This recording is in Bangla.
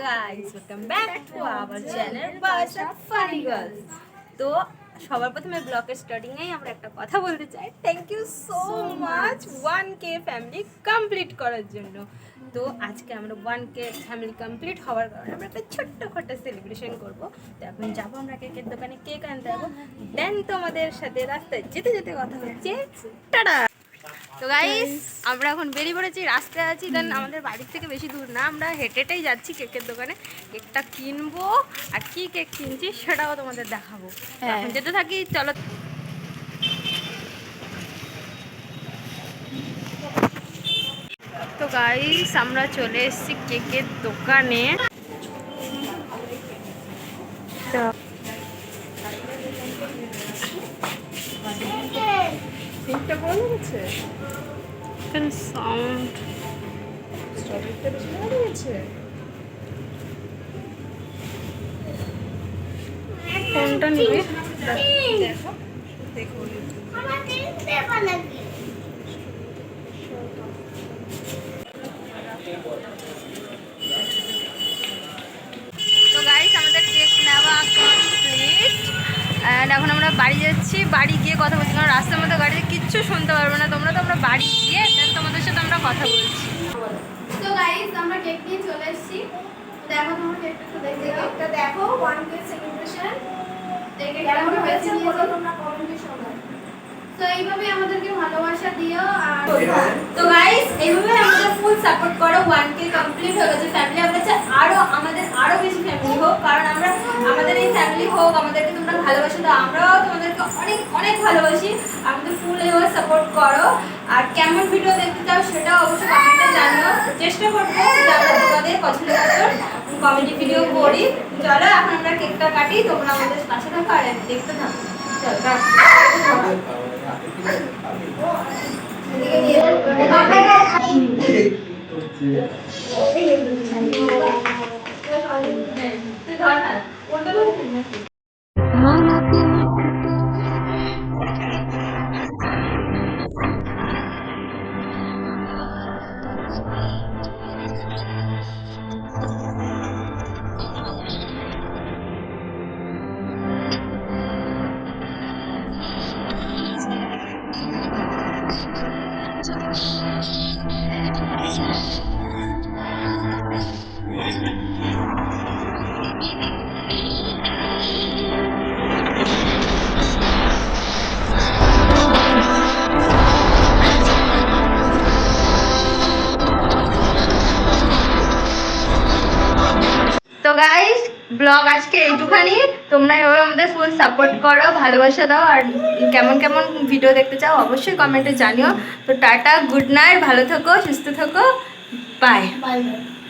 Guys, welcome back to our channel বাসা ফানি গার্লস। তো সবার প্রথমে ব্লগের স্টার্টিংয়েই আমরা একটা কথা বলতে চাই, thank you so much 1K family complete করার জন্য। তো আজকে আমরা 1K ফ্যামিলি কমপ্লিট হওয়ার কারণে আমরা একটা ছোট্টখাটো সেলিব্রেশন করবো। তো এখন যাবো আমরা কেকের দোকানে, কেক আনতে যাবো। দেন তোমাদের সাথে রাস্তায় যেতে যেতে কথা হচ্ছে। টাটা। তো গাইস, আমরা এখন বেরিয়ে পড়েছি, রাস্তায় আছি। দেন আমাদের বাড়ির থেকে বেশি দূর না, আমরা হেঁটে হেঁটেই যাচ্ছি কেকের দোকানে। কেকটা কিনবো, আর কি কেক কিনছি সেটাও তোমাদের দেখাবো। এখন যেতে থাকি, চলো। তো গাইস, আমরা চলে এসেছি কেকের দোকানে। কেকটা ভালো হয়েছে, সাউন্ড স্ট্রবেরিটা বেশি ভালো হয়েছে। কোনটা নিবি? দেখো দেখো তো গাইস, আমাদের কেক নেওয়া কমপ্লিট। অ্যান্ড এখন আমরা বাড়ি যাচ্ছি। বাড়ি গিয়ে কথা বলছি, কারণ রাস্তার মধ্যে গাড়িতে কিচ্ছু শুনতে পারবো না তোমরা। তো আমরা বাড়ি গিয়ে দেন তোমাদের সাথে আমরা কথা বলছি। তো গাইস, আমরা কেক নিয়ে চলে এসেছি। দেখো তোমার কেকটা একটু দেখে দাও। কেকটা দেখো, 1K সেলিব্রেশন। কেকটা কেমন হয়েছে বলো তোমরা কমেন্টে সবাই। তো এইভাবে আমাদেরকে ভালোবাসা দিও। আর তো গাইস, এইভাবে আমাদের ফুল সাপোর্ট করো। 1K কমপ্লিট হয়ে গেছে ফ্যামিলি। আমরা চাই আমাদের আরো বেশি ফ্যামিলি হোক, কারণ আমাদের এই ফ্যামিলি হোক, আমাদেরকে তোমরা ভালোবাসো দাও, আমরাও তোমাদেরকে অনেক অনেক ভালোবাসি। আমাদের ফুল এইভাবে সাপোর্ট করো। আর কেমন ভিডিও দেখতে চাও সেটাও অবশ্যই কমেন্টে জানিও। চেষ্টা করবো যে আমরা তোমাদের পছন্দ মতো কমেডি ভিডিও করি। চলো এখন আমরা কেকটা কাটি, তোমরা আমাদের পাশে থাকো আর দেখতে থাকো। তো গাইস, ব্লগ আজকে এইটুখানি। তোমরা এভাবে আমাদের ফুল সাপোর্ট করো, ভালোবাসা দাও। আর কেমন কেমন ভিডিও দেখতে চাও অবশ্যই কমেন্টে জানিও। তো টাটা, গুড নাইট, ভালো থেকো, সুস্থ থেকো, বাই। Bye bye.